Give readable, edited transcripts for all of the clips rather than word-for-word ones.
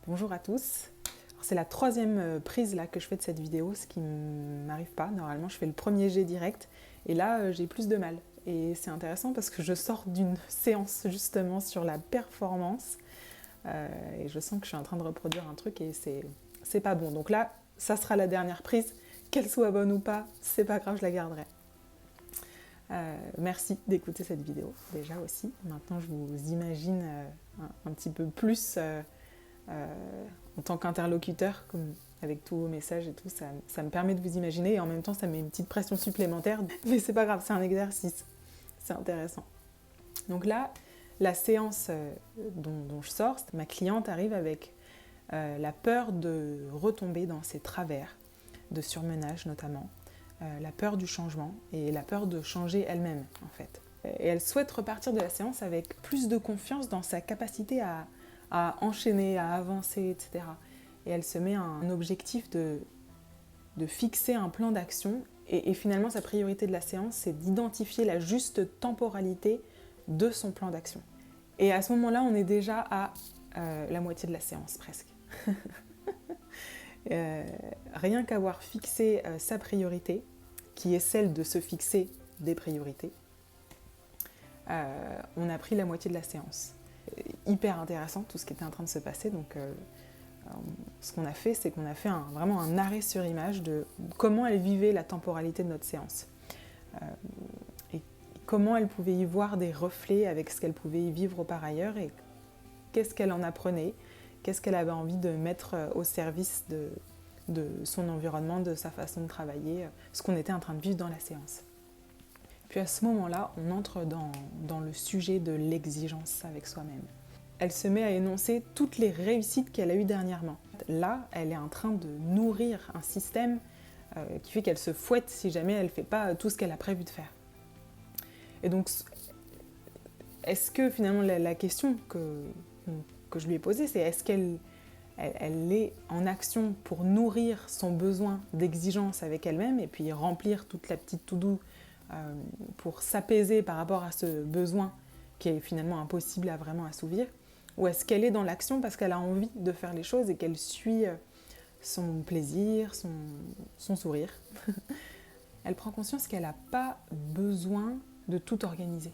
Bonjour à tous. C'est la troisième prise là, que je fais de cette vidéo, ce qui ne m'arrive pas. Normalement, je fais le premier jet direct et là, j'ai plus de mal. Et c'est intéressant parce que je sors d'une séance justement sur la performance et je sens que je suis en train de reproduire un truc et c'est pas bon. Donc là, ça sera la dernière prise. Qu'elle soit bonne ou pas, c'est pas grave, je la garderai. Merci d'écouter cette vidéo déjà aussi. Maintenant, je vous imagine un petit peu plus en tant qu'interlocuteur, comme avec tous vos messages et tout, ça me permet de vous imaginer et en même temps, ça met une petite pression supplémentaire. Mais c'est pas grave, c'est un exercice. C'est intéressant. Donc là, la séance dont je sors, ma cliente arrive avec la peur de retomber dans ses travers, de surmenage notamment, la peur du changement et la peur de changer elle-même en fait. Et elle souhaite repartir de la séance avec plus de confiance dans sa capacité à enchaîner, à avancer, etc. Et elle se met un objectif de fixer un plan d'action et finalement sa priorité de la séance, c'est d'identifier la juste temporalité de son plan d'action. Et à ce moment-là, on est déjà à la moitié de la séance presque. Rien qu'avoir fixé sa priorité, qui est celle de se fixer des priorités, on a pris la moitié de la séance. Hyper intéressant tout ce qui était en train de se passer, donc ce qu'on a fait, c'est qu'on a fait vraiment un arrêt sur image de comment elle vivait la temporalité de notre séance. Et comment elle pouvait y voir des reflets avec ce qu'elle pouvait y vivre par ailleurs et qu'est-ce qu'elle en apprenait, qu'est-ce qu'elle avait envie de mettre au service de son environnement, de sa façon de travailler, ce qu'on était en train de vivre dans la séance. Puis à ce moment-là, on entre dans le sujet de l'exigence avec soi-même. Elle se met à énoncer toutes les réussites qu'elle a eues dernièrement. Là, elle est en train de nourrir un système qui fait qu'elle se fouette si jamais elle ne fait pas tout ce qu'elle a prévu de faire. Et donc, est-ce que finalement la question que je lui ai posée, c'est est-ce qu'elle est en action pour nourrir son besoin d'exigence avec elle-même et puis remplir toute la petite to-do pour s'apaiser par rapport à ce besoin qui est finalement impossible à vraiment assouvir, ou est-ce qu'elle est dans l'action parce qu'elle a envie de faire les choses et qu'elle suit son plaisir, son sourire. Elle prend conscience qu'elle n'a pas besoin de tout organiser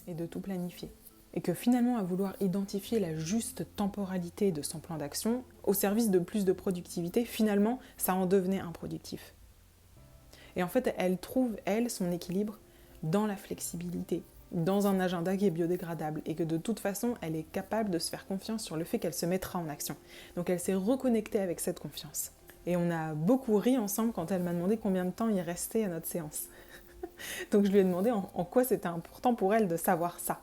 et de tout planifier. Et que finalement, à vouloir identifier la juste temporalité de son plan d'action, au service de plus de productivité, finalement, ça en devenait improductif. Et en fait, elle trouve, elle, son équilibre dans la flexibilité, dans un agenda qui est biodégradable et que de toute façon, elle est capable de se faire confiance sur le fait qu'elle se mettra en action. Donc elle s'est reconnectée avec cette confiance. Et on a beaucoup ri ensemble quand elle m'a demandé combien de temps il restait à notre séance. Donc je lui ai demandé en quoi c'était important pour elle de savoir ça.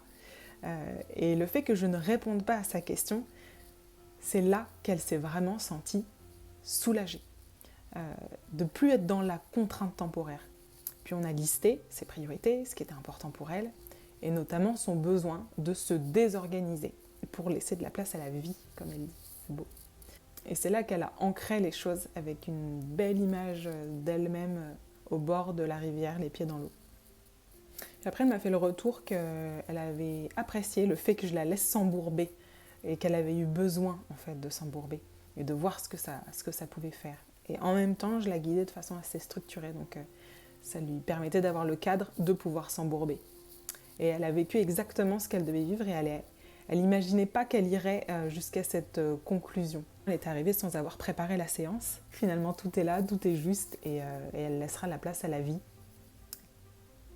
Et le fait que je ne réponde pas à sa question, c'est là qu'elle s'est vraiment sentie soulagée. De plus être dans la contrainte temporaire. Puis on a listé ses priorités, ce qui était important pour elle, et notamment son besoin de se désorganiser pour laisser de la place à la vie, comme elle dit. C'est beau. Et c'est là qu'elle a ancré les choses avec une belle image d'elle-même au bord de la rivière, les pieds dans l'eau. Et après, elle m'a fait le retour qu'elle avait apprécié le fait que je la laisse s'embourber et qu'elle avait eu besoin en fait de s'embourber et de voir ce que ça pouvait faire. Et en même temps, je la guidais de façon assez structurée, donc ça lui permettait d'avoir le cadre de pouvoir s'embourber. Et elle a vécu exactement ce qu'elle devait vivre et elle n'imaginait pas qu'elle irait jusqu'à cette conclusion. Elle est arrivée sans avoir préparé la séance. Finalement, tout est là, tout est juste et elle laissera la place à la vie,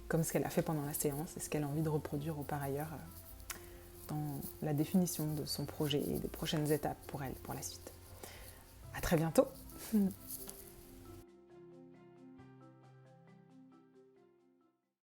comme ce qu'elle a fait pendant la séance et ce qu'elle a envie de reproduire par ailleurs dans la définition de son projet et des prochaines étapes pour elle, pour la suite. À très bientôt.